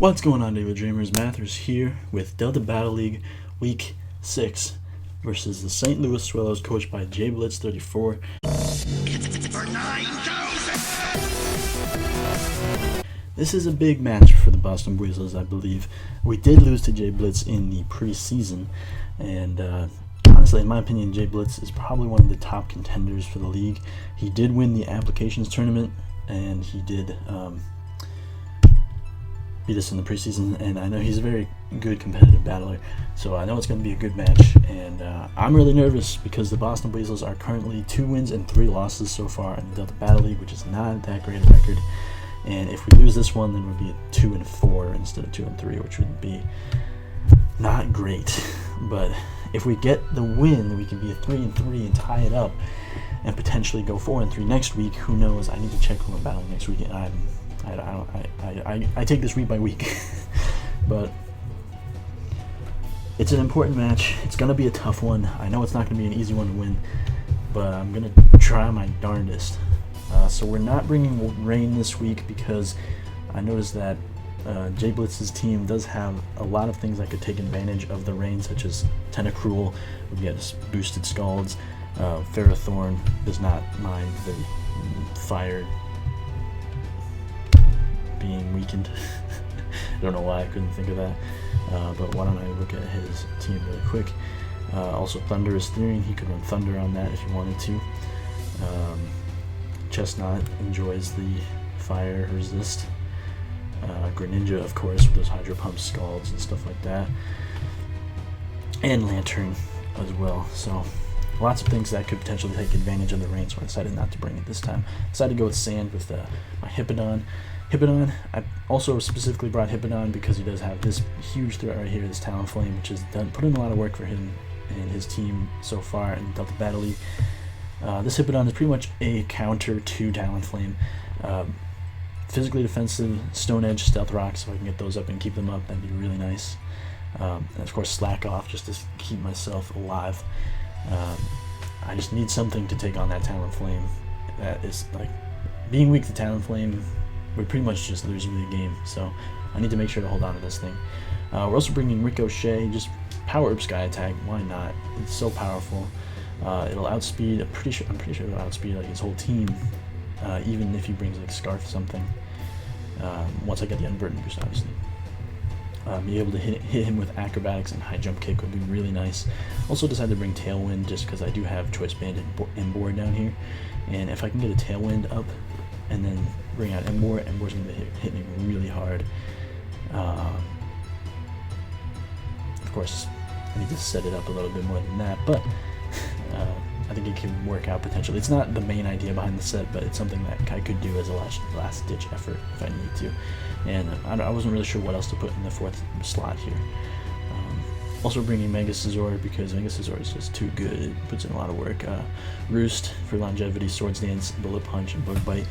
What's going on, Diggletdreamers? Mathers here with Delta Battle League Week 6 versus the St. Louis Swellows, coached by JayBlitz34. This is a big match for the Boston Buizels, I believe. We did lose to JayBlitz in the preseason, and honestly, in my opinion, JayBlitz is probably one of the top contenders for the league. He did win the applications tournament, and he did beat us in the preseason, and I know he's a very good competitive battler, so I know it's going to be a good match. And I'm really nervous because the Boston Buizels are currently 2 wins and 3 losses so far in the Delta Battle League, which is not that great a record. And if we lose this one, then we'll be 2-4 instead of 2-3, which would be not great. But if we get the win, we can be a 3-3 and tie it up, and potentially go 4-3 next week. Who knows? I need to check who we're battling next week. I take this week by week. But it's an important match. It's going to be a tough one. I know it's not going to be an easy one to win, but I'm going to try my darndest. So we're not bringing rain this week because I noticed that JayBlitz's team does have a lot of things that could take advantage of the rain, such as Tentacruel. We got boosted Scalds. Ferrothorn does not mind the fire being weakened. I don't know why I couldn't think of that, but why don't I look at his team really quick. Also, Thunder is Therian. He could run Thunder on that if he wanted to. Chestnut enjoys the fire resist. Greninja, of course, with those Hydro Pumps, Scalds, and stuff like that. And Lantern as well. So lots of things that could potentially take advantage of the rain, so I decided not to bring it this time. I decided to go with Sand with my Hippowdon. I also specifically brought Hippowdon because he does have this huge threat right here, this Talonflame, which has put in a lot of work for him and his team so far in Delta Battle League. This Hippowdon is pretty much a counter to Talonflame. Physically defensive, Stone Edge, Stealth Rocks, if I can get those up and keep them up, that'd be really nice. And of course, Slack Off, just to keep myself alive. I just need something to take on that Talonflame. That is, like, being weak to Talonflame would pretty much just lose me the game, so I need to make sure to hold on to this thing. We're also bringing Ricochet, just power up Sky Attack, why not? It's so powerful. It'll outspeed, I'm pretty sure it'll outspeed like his whole team, even if he brings like Scarf something. Once I get the Unburden boost, obviously. Be able to hit him with Acrobatics and High Jump Kick would be really nice. Also decided to bring Tailwind just because I do have Choice Banded and Board down here, and if I can get a Tailwind up and then bring out Emboar, Emboar's going to hit me really hard. Of course, I need to set it up a little bit more than that, but I think it can work out potentially. It's not the main idea behind the set, but it's something that I could do as a last-ditch effort if I need to. And I wasn't really sure what else to put in the 4th slot here. Also bringing Mega Scizor because Mega Scizor is just too good. It puts in a lot of work. Roost for longevity, Swords Dance, Bullet Punch, and Bug Bite.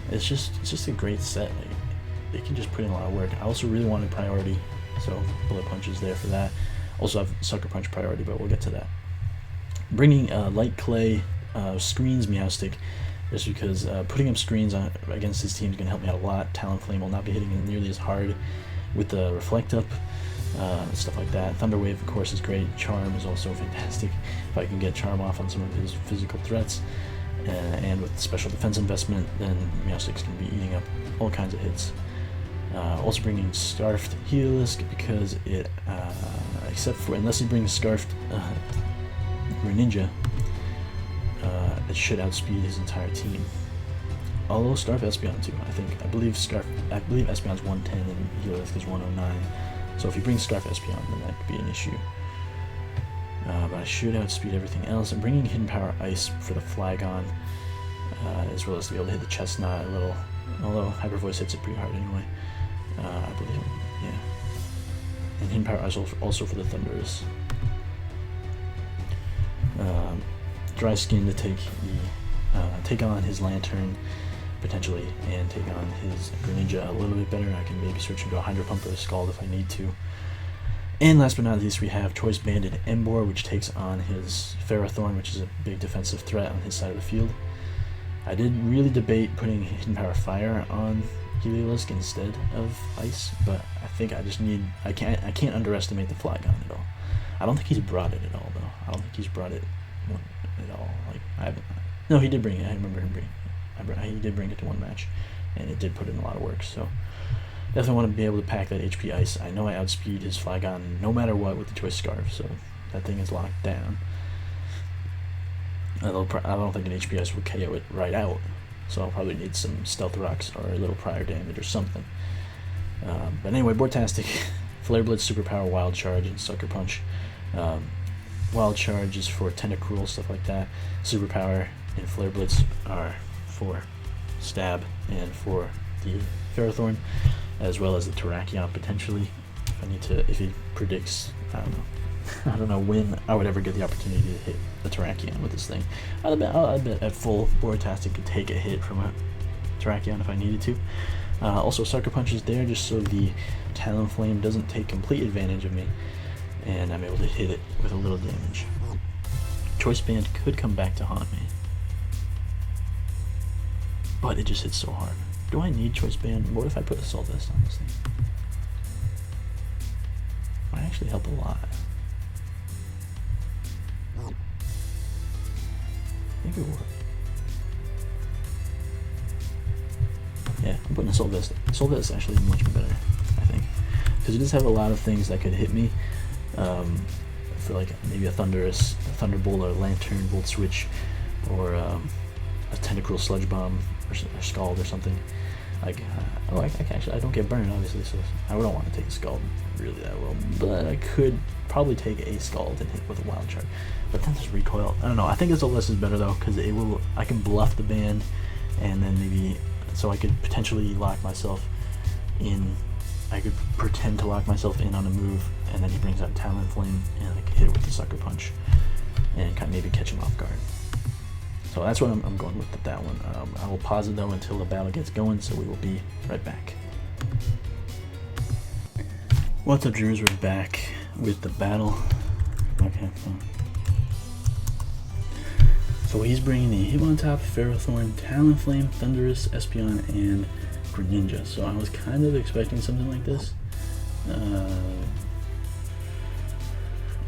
It's just a great set. Like, it can just put in a lot of work. I also really wanted Priority, so Bullet Punch is there for that. Also have Sucker Punch Priority, but we'll get to that. Bringing Light Clay screens Meowstic, just because putting up screens against his team is going to help me out a lot. Talonflame will not be hitting it nearly as hard with the Reflect Up, stuff like that. Thunder Wave, of course, is great. Charm is also fantastic. If I can get Charm off on some of his physical threats, and with Special Defense Investment, then Meowstic's going to be eating up all kinds of hits. Also bringing Scarfed Heliolisk because it, except for, unless he brings Scarfed Greninja, it should outspeed his entire team. Although Scarf Espeon too, I believe Espeon's 110 and Heliolisk is 109. So if he brings Scarf Espeon, then that could be an issue. But I should outspeed everything else. I'm bringing Hidden Power Ice for the Flygon, as well as to be able to hit the Chestnut a little. Although Hyper Voice hits it pretty hard anyway. I believe, yeah. And Hidden Power Ice also for the Thundurus. Dry Skin to take on his Lantern potentially, and take on his Greninja a little bit better. I can maybe switch into a Hydro Pump or a Scald if I need to. And last but not least, we have Choice Banded Emboar, which takes on his Ferrothorn, which is a big defensive threat on his side of the field. I did really debate putting Hidden Power Fire on Heliolisk instead of Ice, but I think I just need, I can't underestimate the Flygon at all. I don't think he's brought it at all though. I don't think he's brought it at all. Like I haven't. No, he did bring it. I remember him bringing. He did bring it to one match, and it did put in a lot of work. So definitely want to be able to pack that HP Ice. I know I outspeed his Flygon no matter what with the Choice Scarf, so that thing is locked down. I don't think an HP Ice will KO it right out, so I'll probably need some Stealth Rocks or a little prior damage or something. But anyway, Boartastic, Flare Blitz, Superpower, Wild Charge, and Sucker Punch. Wild Charge is for Tentacruel, stuff like that. Superpower and Flare Blitz are for Stab and for the Ferrothorn, as well as the Terrakion potentially. If he predicts, I don't know when I would ever get the opportunity to hit the Terrakion with this thing. I bet at full Boartastic could take a hit from a Terrakion if I needed to. Also, Sucker Punch is there just so the Talonflame doesn't take complete advantage of me, and I'm able to hit it with a little damage. Choice Band could come back to haunt me, but it just hits so hard. Do I need Choice Band? What if I put Assault Vest on this thing? Might actually help a lot. Maybe it would. Yeah, I'm putting Assault Vest. Assault Vest is actually much better, I think, because it does have a lot of things that could hit me. For like maybe a Thunderbolt or a Lantern Bolt Switch, or a Tentacruel Sludge Bomb or Scald or something. Like, I don't get burned obviously, so I don't want to take a Scald really that well, but I could probably take a Scald and hit with a Wild Charge. But then there's Recoil. I don't know. I think Assault Vest is better though, because I can bluff the band, and then maybe so I could potentially lock myself in. I could pretend to lock myself in on a move, and then he brings out Talonflame, and I can hit it with the Sucker Punch, and kind of maybe catch him off guard. So that's what I'm going with that one. I will pause it though until the battle gets going, so we will be right back. What's up, Dreamers? We're back with the battle. Okay. So he's bringing the Hitmontop, Ferrothorn, Talonflame, Thundurus, Espeon, and Greninja. So I was kind of expecting something like this.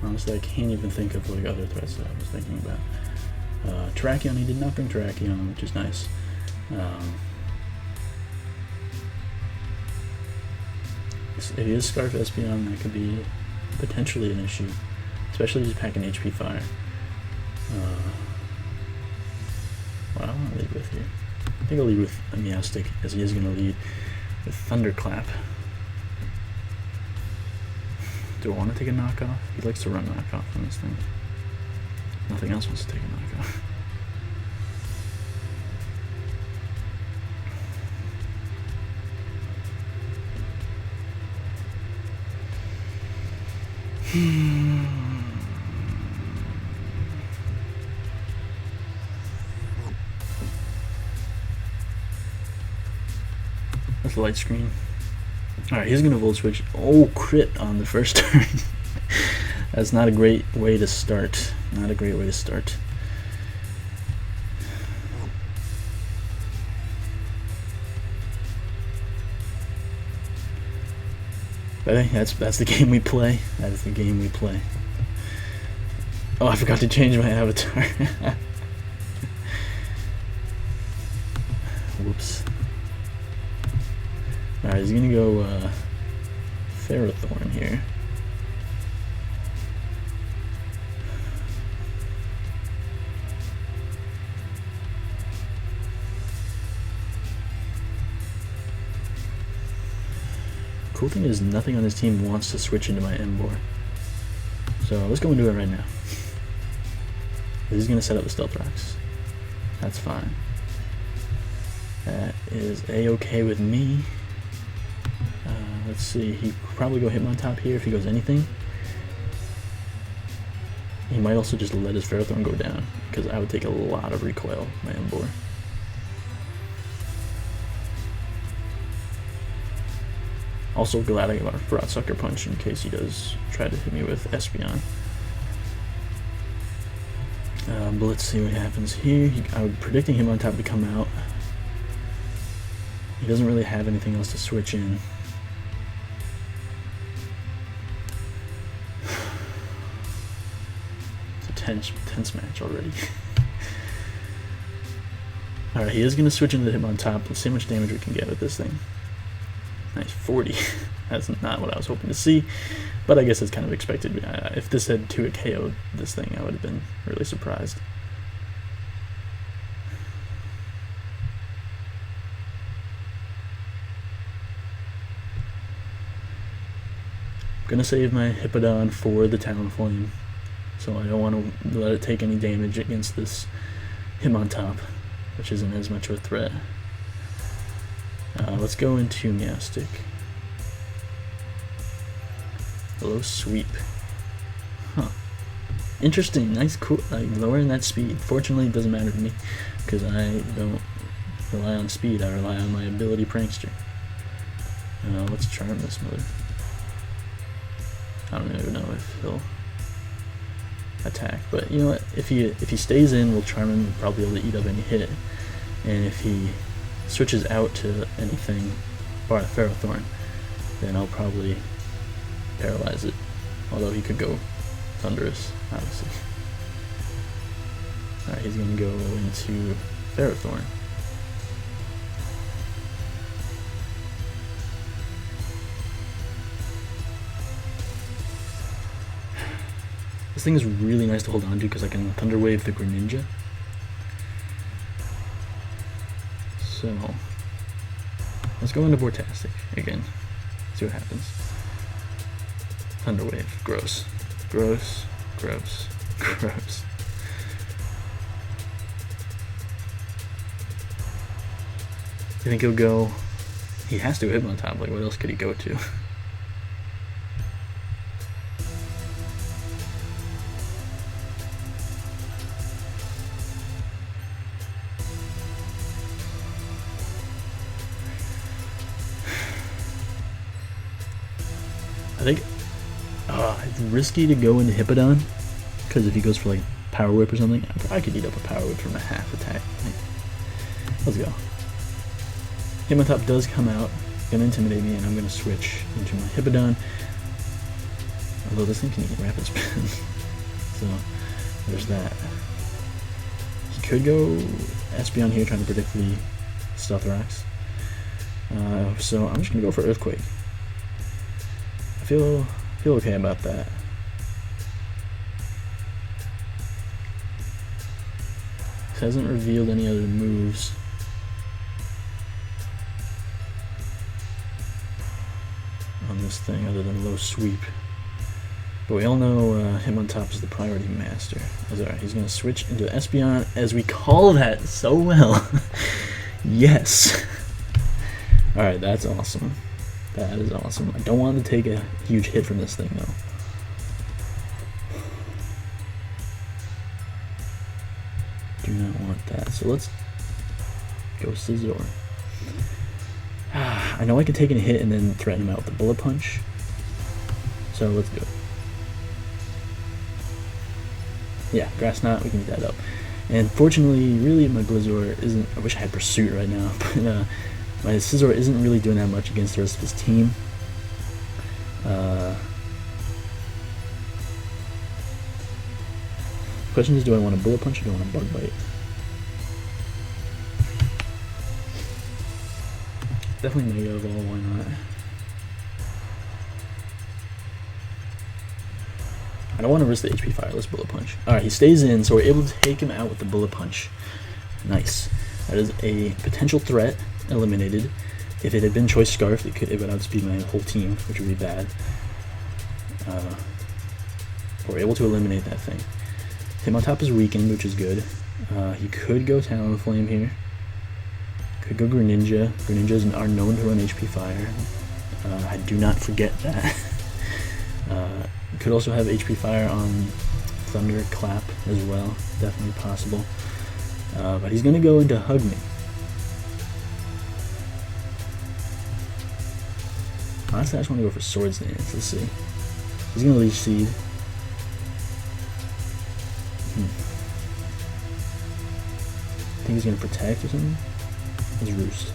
Honestly, I can't even think of like other threats that I was thinking about. Terrakion, he did not bring Terrakion, which is nice. If he is Scarf Espeon, that could be potentially an issue, especially if he's packing HP Fire. What I want to lead with here, I think I'll lead with a Meowstic, as he is going to lead with Thunderclap. Do I want to take a knockoff? He likes to run knockoff on this thing. Nothing else wants to take a knockoff. That's the light screen. Alright, he's gonna Volt Switch. Oh, crit on the first turn. That's not a great way to start. Not a great way to start. But hey, that's the game we play. That is the game we play. Oh, I forgot to change my avatar. Whoops. Alright, he's gonna go Ferrothorn here. Cool thing is nothing on this team wants to switch into my Emboar. So let's go and do it right now. He's going to set up the Stealth Rocks. That's fine. That is A-okay with me. Let's see, he'd probably go Hitmontop here if he goes anything. He might also just let his Ferrothorn go down, because I would take a lot of recoil with my Emboar. Also glad I brought Sucker Punch in case he does try to hit me with Espeon. But let's see what happens here. I'm predicting him on top to come out. He doesn't really have anything else to switch in. It's a tense match already. Alright, he is going to switch into the him on top. Let's see how much damage we can get with this thing. Nice, 40. That's not what I was hoping to see, but I guess it's kind of expected. If this had 2-hit KO'd this thing, I would have been really surprised. I'm going to save my Hippodon for the Talonflame, so I don't want to let it take any damage against this him on top, which isn't as much of a threat. Let's go into Meowstic. Low sweep. Huh. Interesting. Nice, cool. Like lowering that speed. Fortunately, it doesn't matter to me because I don't rely on speed. I rely on my ability prankster. Let's charm this mother. I don't even know if he'll attack, but you know what? If he stays in, we'll charm him. We'll probably be able to eat up any hit, and if he switches out to anything, bar Ferrothorn, then I'll probably paralyze it. Although he could go Thunderous, obviously. Alright, he's gonna go into Ferrothorn. This thing is really nice to hold on to because I can Thunder Wave the Greninja. So, let's go into Vortastic again. See what happens. Thunder Wave. Gross. Gross. Gross. Gross. I think he'll go... He has to hit on top. Like, what else could he go to? I think it's risky to go into Hippodon because if he goes for like Power Whip or something, I could eat up a Power Whip from a half attack. Let's go. Hitmontop does come out, gonna intimidate me, and I'm gonna switch into my Hippodon. Although this thing can eat Rapid Spin, so there's that. He could go Espeon here, trying to predict the Stealth Rocks. So I'm just gonna go for Earthquake. I feel okay about that. This hasn't revealed any other moves. On this thing other than low sweep. But we all know Hitmontop is the priority master. Alright, he's going to switch into Espeon, as we call that so well. Yes. Alright, that's awesome. That is awesome. I don't want to take a huge hit from this thing, though. Do not want that. So let's go Scizor. I know I can take a hit and then threaten him out with the Bullet Punch. So let's do it. Yeah, Grass Knot, we can eat that up. And fortunately, really, my Blizzard isn't... I wish I had Pursuit right now, but... my Scizor isn't really doing that much against the rest of his team. The question is, do I want a Bullet Punch or do I want a Bug Bite? Definitely Mega Evolve, why not? I don't want to risk the HP Fireless Bullet Punch. Alright, he stays in, so we're able to take him out with the Bullet Punch. Nice. That is a potential threat eliminated. If it had been Choice Scarf, it would outspeed my whole team, which would be bad. We're able to eliminate that thing. Hitmontop is weakened, which is good. He could go Talonflame here. Could go Greninja. Greninjas are known to run HP Fire. I do not forget that. Could also have HP Fire on Thunder Clap as well. Definitely possible. But he's going to go into Hug Me. Honestly, I just want to go for Swords Dance. Let's see. He's going to Leech Seed. I think he's going to Protect or something. Let's Roost.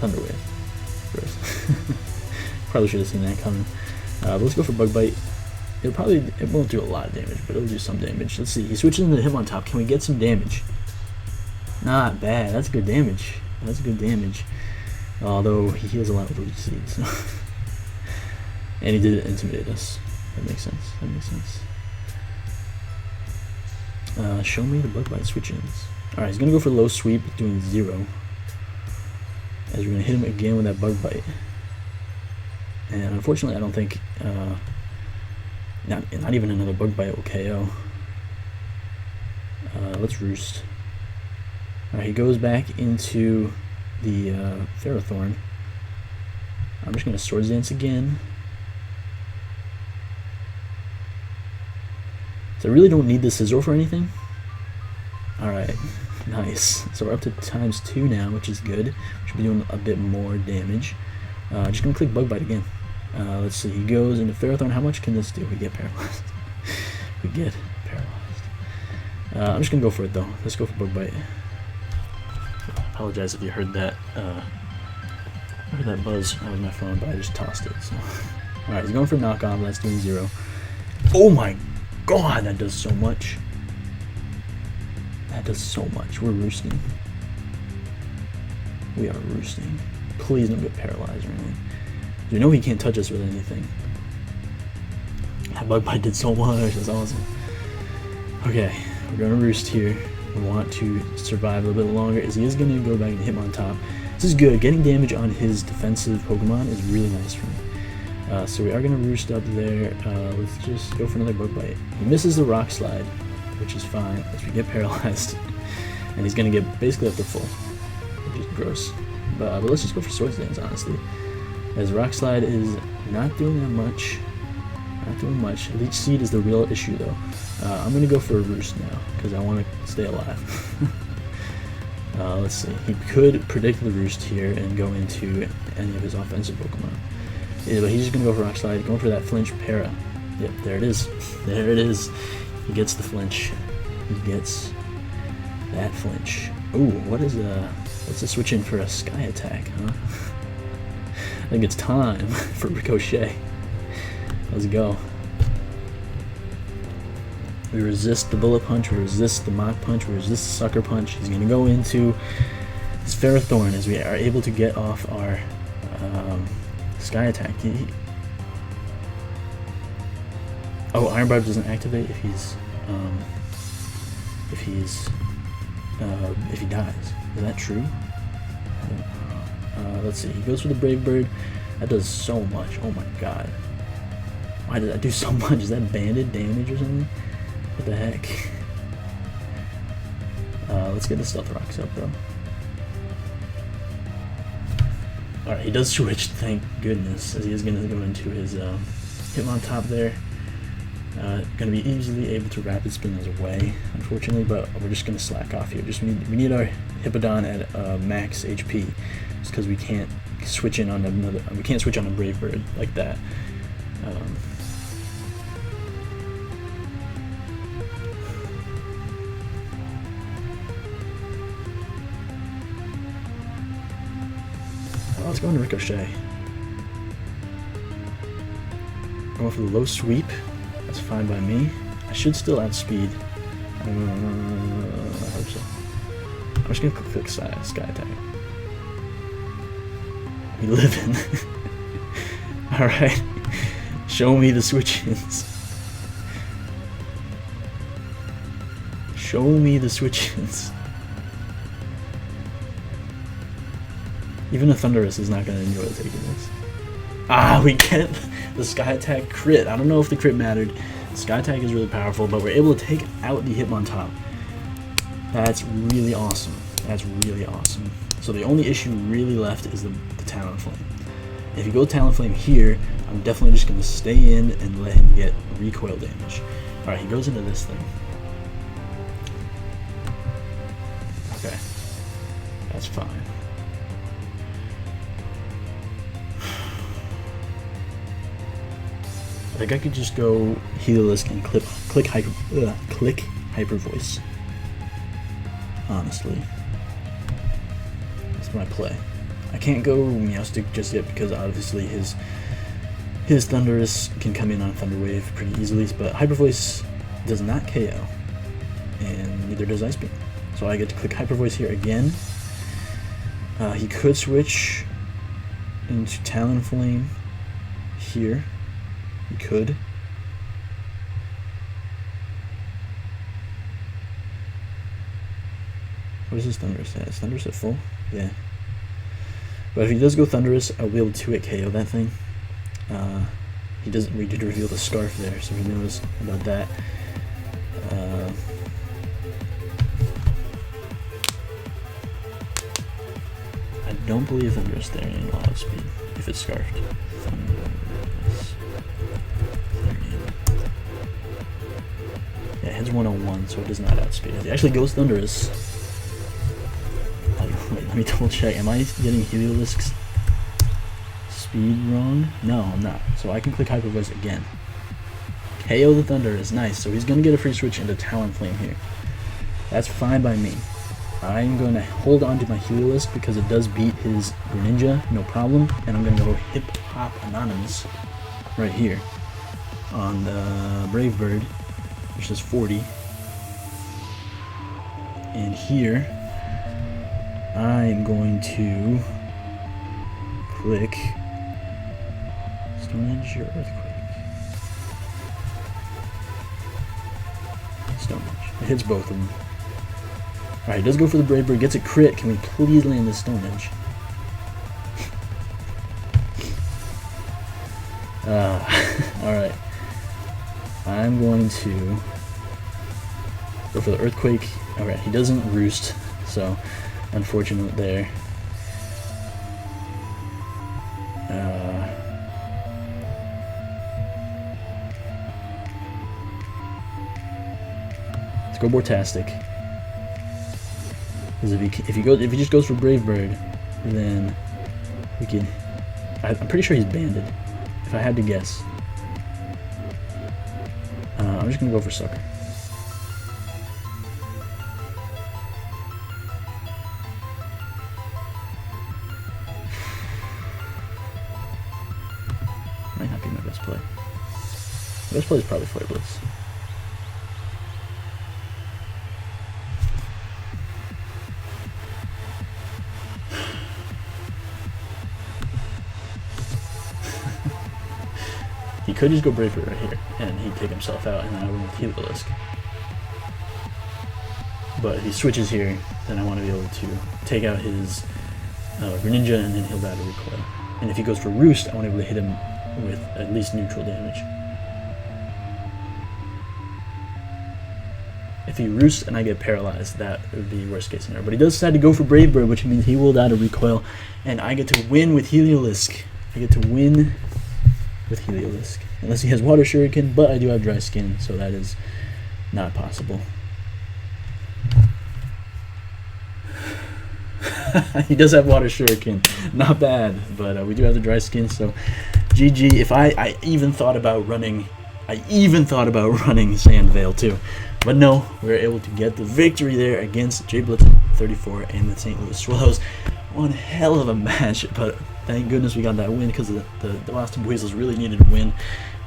Thunderwave. Gross. Probably should have seen that coming. But let's go for Bug Bite. It won't do a lot of damage, but it'll do some damage. Let's see. He switches into the Hitmontop. Can we get some damage? Not bad. That's good damage. That's good damage. Although he heals a lot with Leech Seed. So. And he did intimidate us. That makes sense. That makes sense. Show me the Bug Bite switch-ins. Alright, he's going to go for low sweep, doing 0. As we're going to hit him again with that Bug Bite. And unfortunately, I don't think... not even another Bug Bite will KO. Let's Roost. Alright, he goes back into the Ferrothorn. I'm just going to Swords Dance again. So I really don't need the Scizor for anything. Alright, nice. So we're up to ×2 now, which is good. We should be doing a bit more damage. Just going to click Bug Bite again. Let's see, he goes into Ferrothorn. How much can this do? We get paralyzed. We get paralyzed. I'm just going to go for it though. Let's go for Bug Bite. I apologize if you heard that. I heard that buzz. That was my phone, but I just tossed it. So. Alright, he's going for Knock Off. That's doing 0. Oh my god, that does so much. That does so much. We're roosting. We are roosting. Please don't get paralyzed or anything. You know he can't touch us with anything. That Bug Bite did so much. That's awesome. Okay, we're going to roost here. We want to survive a little bit longer, as he is going to go back and hit him on top. This is good. Getting damage on his defensive Pokemon is really nice for me. So we are going to roost up there. Let's just go for another Bug Bite. He misses the Rock Slide, which is fine as we get paralyzed. And he's going to get basically up to full, which is gross. But let's just go for Swords Dance, honestly. As Rock Slide is not doing that much. Not doing much. Leech Seed is the real issue, though. I'm going to go for a Roost now, because I want to stay alive. Let's see. He could predict the Roost here and go into any of his offensive Pokemon. Yeah, but he's just going to go for Rock Slide, going for that Flinch Para. Yep, there it is. There it is. He gets the flinch. He gets that flinch. Ooh, what's a switch in for a Sky Attack, huh? I think it's time for Ricochet. Let's go. We resist the Bullet Punch, we resist the Mach Punch, we resist the Sucker Punch. He's going to go into his Ferrothorn as we are able to get off our Sky Attack. Oh, Iron Barb doesn't activate if he dies. Is that true? Let's see. He goes for the Brave Bird. That does so much. Oh my god. Why did that do so much? Is that banded damage or something? What the heck? Let's get the Stealth Rocks up though. Alright, he does switch, thank goodness, as he is going to go into his Hitmontop there. Going to be easily able to Rapid Spin us away, unfortunately, but we're just going to slack off here. We need our Hippowdon at max HP, just because we can't switch in on we can't switch on a Brave Bird like that. Let's go into Ricochet. Going for the low sweep. That's fine by me. I should still outspeed. I hope so. I'm just gonna click Sky Attack. We live in. Alright. Show me the switch-ins. Show me the switch-ins. Even a Thundurus is not going to enjoy taking this. Ah, we get the Sky Attack crit. I don't know if the crit mattered. Sky Attack is really powerful, but we're able to take out the Hitmontop. That's really awesome. That's really awesome. So the only issue really left is the Talonflame. If you go Talonflame here, I'm definitely just going to stay in and let him get recoil damage. Alright, he goes into this thing. Okay. That's fine. Like I could just go Healerless and click Hyper Voice. Honestly, that's my play. I can't go Meowstic just yet because obviously his Thundurus can come in on Thunder Wave pretty easily, but Hyper Voice does not KO, and neither does Ice Beam. So I get to click Hyper Voice here again. He could switch into Talonflame here. He could. What is his Thundurus at? Is Thundurus at full? Yeah. But if he does go Thundurus, I'll be able to 2-hit KO that thing. We did reveal the Scarf there, so he knows about that. I don't believe Thundurus there in wild speed, if it's Scarfed. Thundurus. Yeah, it hits 101, so it does not outspeed. It actually goes Thundurus. Wait, let me double check. Am I getting Heliolisk's speed wrong? No, I'm not. So I can click Hyper Voice again. KO the Thundurus, nice. So he's going to get a free switch into Talonflame here. That's fine by me. I'm going to hold on to my Heliolisk because it does beat his Greninja, no problem. And I'm going to go Hip Hop Anonymous right here on the Brave Bird, which is 40. And here, I'm going to click Stone Edge or Earthquake. Stone Edge. It hits both of them. Alright, he does go for the Brave Bird, gets a crit. Can we please land the Stone Edge? Alright. I'm going to go for the Earthquake. Alright, he doesn't roost, so unfortunate there. Let's go Bortastic. Because if he just goes for Brave Bird, then we can. I'm pretty sure he's banded. If I had to guess, I'm just gonna go for Sucker. Might not be my best play. My best play is probably Flare Blitz. He could just go Brave Bird right here, and he'd take himself out, and then I win with Heliolisk. But if he switches here, then I want to be able to take out his Greninja, and then he'll die to recoil. And if he goes for Roost, I want to be able to hit him with at least neutral damage. If he Roosts and I get paralyzed, that would be worst case scenario. But he does decide to go for Brave Bird, which means he will die to recoil, and I get to win with Heliolisk. I get to win with Heliolisk. Unless he has Water Shuriken, but I do have Dry Skin, so that is not possible. He does have Water Shuriken. Not bad, but we do have the Dry Skin, so GG. If I even thought about running Sand Veil too. But no, we were able to get the victory there against JayBlitz34 and the St. Louis Swellows. One hell of a match, but thank goodness we got that win because the Boston Buizels really needed a win.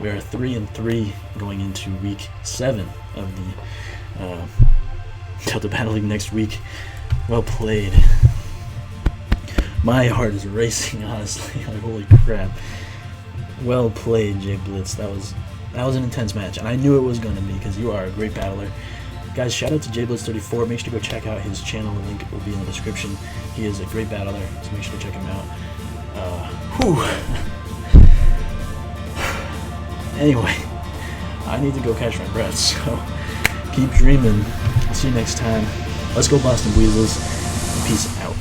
We are 3-3 going into week 7 of the Delta Battle League next week. Well played. My heart is racing, honestly. Like, holy crap. Well played, JayBlitz. That was an intense match, and I knew it was going to be because you are a great battler. Guys, shout out to JayBlitz34. Make sure to go check out his channel. The link will be in the description. He is a great battler, so make sure to check him out. Anyway, I need to go catch my breath, so keep dreaming. See you next time. Let's go Boston Buizels. Peace out.